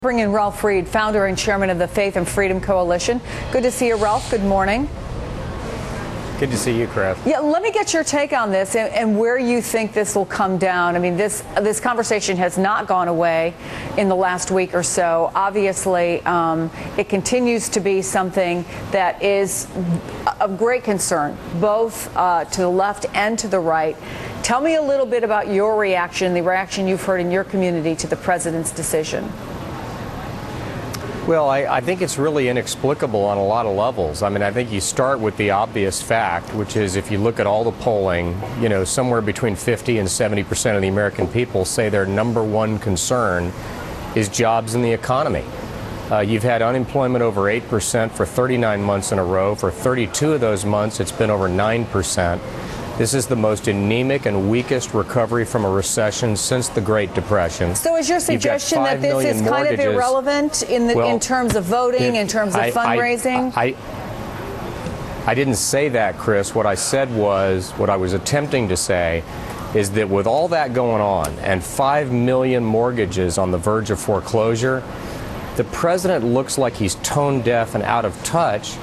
Bring in Ralph Reed, founder and chairman of the Faith and Freedom Coalition. Good to see you, Ralph. Good morning. Good to see you, Chris. Yeah, let me get your take on this and where you think this will come down. I mean, this conversation has not gone away in the last week or so. Obviously, it continues to be something that is of great concern, both to the left and to the right. Tell me a little bit about your reaction, the reaction you've heard in your community to the president's decision. Well, I think it's really inexplicable on a lot of levels. I mean, I think you start with the obvious fact, which is if you look at all the polling, you know, somewhere between 50 and 70% of the American people say their number one concern is jobs in the economy. You've had unemployment over 8% for 39 months in a row. For 32 of those months, it's been over 9%. This is the most anemic and weakest recovery from a recession since the Great Depression. So is your suggestion that this is kind of irrelevant in terms of voting, in terms of fundraising? I didn't say that, Chris. What I said was, what I was attempting to say is that with all that going on and 5 million mortgages on the verge of foreclosure, the president looks like he's tone deaf and out of touch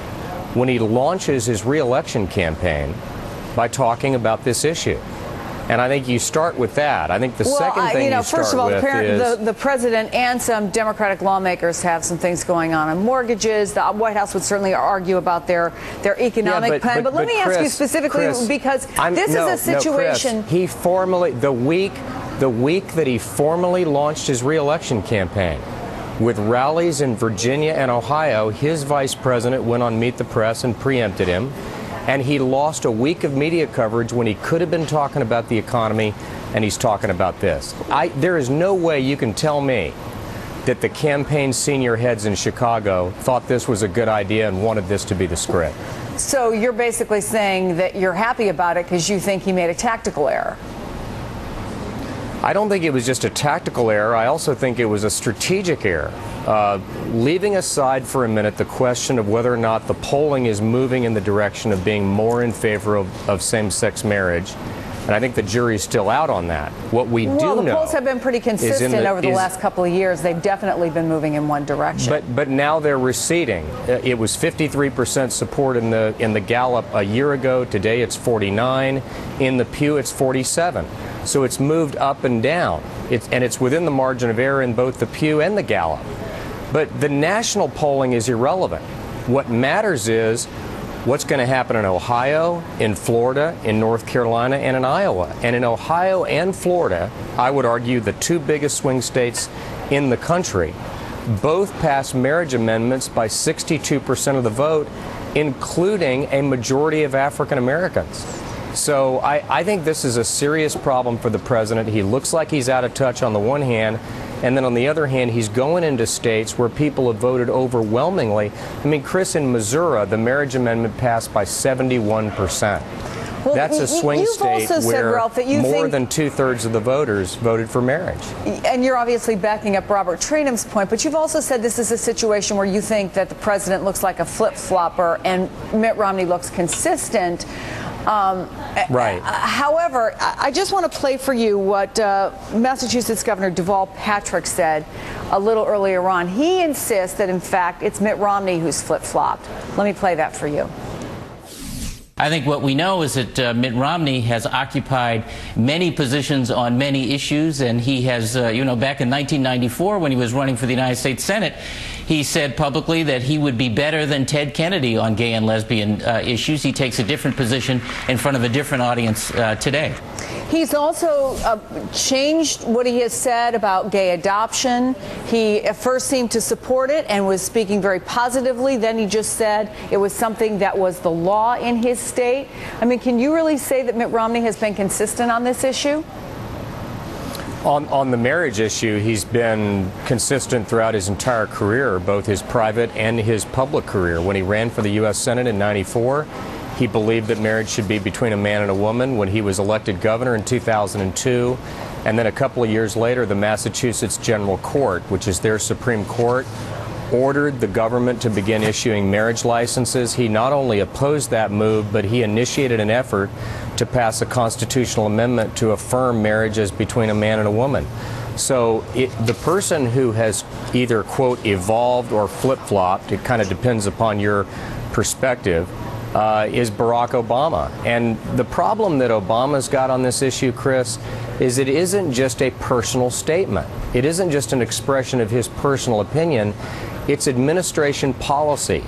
when he launches his re-election campaign by talking about this issue. And I think you start with that. I think the second thing you start first of all, with the president and some Democratic lawmakers have some things going on mortgages. The White House would certainly argue about their economic plan. But let me ask you specifically, because this is a situation. Chris, he formally, the week that he formally launched his re-election campaign, with rallies in Virginia and Ohio, his vice president went on Meet the Press and preempted him. And he lost a week of media coverage when he could have been talking about the economy, and he's talking about this. There is no way you can tell me that the campaign senior heads in Chicago thought this was a good idea and wanted this to be the script. So you're basically saying that you're happy about it because you think he made a tactical error. I don't think it was just a tactical error. I also think it was a strategic error. Leaving aside for a minute the question of whether or not the polling is moving in the direction of being more in favor of same-sex marriage, and I think the jury's still out on that. What we do know, the polls have been pretty consistent over the last couple of years. They've definitely been moving in one direction. But now they're receding. It was 53% support in the Gallup a year ago. Today it's 49. In the Pew it's 47. So it's moved up and down. It's within the margin of error in both the Pew and the Gallup. But the national polling is irrelevant. What matters is what's going to happen in Ohio, in Florida, in North Carolina, and in Iowa. And in Ohio and Florida, I would argue the two biggest swing states in the country, both passed marriage amendments by 62% of the vote, including a majority of African Americans. So I think this is a serious problem for the president. He looks like he's out of touch on the one hand, and then on the other hand, he's going into states where people have voted overwhelmingly. I mean, Chris, in Missouri, the marriage amendment passed by 71%. Well, that's a swing state where Ralph, that more than two-thirds of the voters voted for marriage. And you're obviously backing up Robert Trenum's point, but you've also said this is a situation where you think that the president looks like a flip-flopper and Mitt Romney looks consistent. Right. However, I just want to play for you what Massachusetts Governor Deval Patrick said a little earlier on. He insists that, in fact, it's Mitt Romney who's flip-flopped. Let me play that for you. I think what we know is that Mitt Romney has occupied many positions on many issues, and he has, back in 1994 when he was running for the United States Senate, he said publicly that he would be better than Ted Kennedy on gay and lesbian issues. He takes a different position in front of a different audience today. He's also changed what he has said about gay adoption. He at first seemed to support it and was speaking very positively. Then he just said it was something that was the law in his state. I mean, can you really say that Mitt Romney has been consistent on this issue? On the marriage issue, he's been consistent throughout his entire career, both his private and his public career. When he ran for the U.S. Senate in '94, he believed that marriage should be between a man and a woman. When he was elected governor in 2002, and then a couple of years later, the Massachusetts General Court, which is their Supreme Court, ordered the government to begin issuing marriage licenses. He not only opposed that move, but he initiated an effort to pass a constitutional amendment to affirm marriage as between a man and a woman. So the person who has either, quote, evolved or flip-flopped, it kind of depends upon your perspective, is Barack Obama. And the problem that Obama's got on this issue, Chris, is it isn't just a personal statement. It isn't just an expression of his personal opinion. It's administration policy.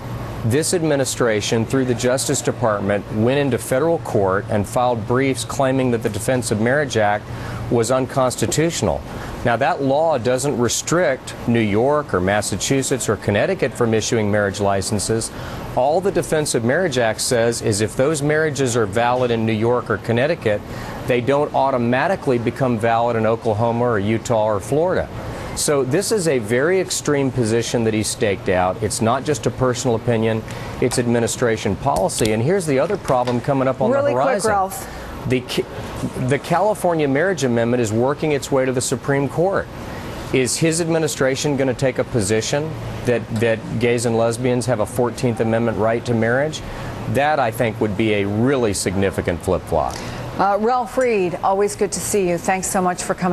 This administration, through the Justice Department, went into federal court and filed briefs claiming that the Defense of Marriage Act was unconstitutional. Now, that law doesn't restrict New York or Massachusetts or Connecticut from issuing marriage licenses. All the Defense of Marriage Act says is if those marriages are valid in New York or Connecticut, they don't automatically become valid in Oklahoma or Utah or Florida. So this is a very extreme position that he's staked out. It's not just a personal opinion, it's administration policy. And here's the other problem coming up on the horizon. Really quick, Ralph. The California Marriage Amendment is working its way to the Supreme Court. Is his administration going to take a position that gays and lesbians have a 14th Amendment right to marriage? That, I think, would be a really significant flip-flop. Ralph Reed, always good to see you. Thanks so much for coming.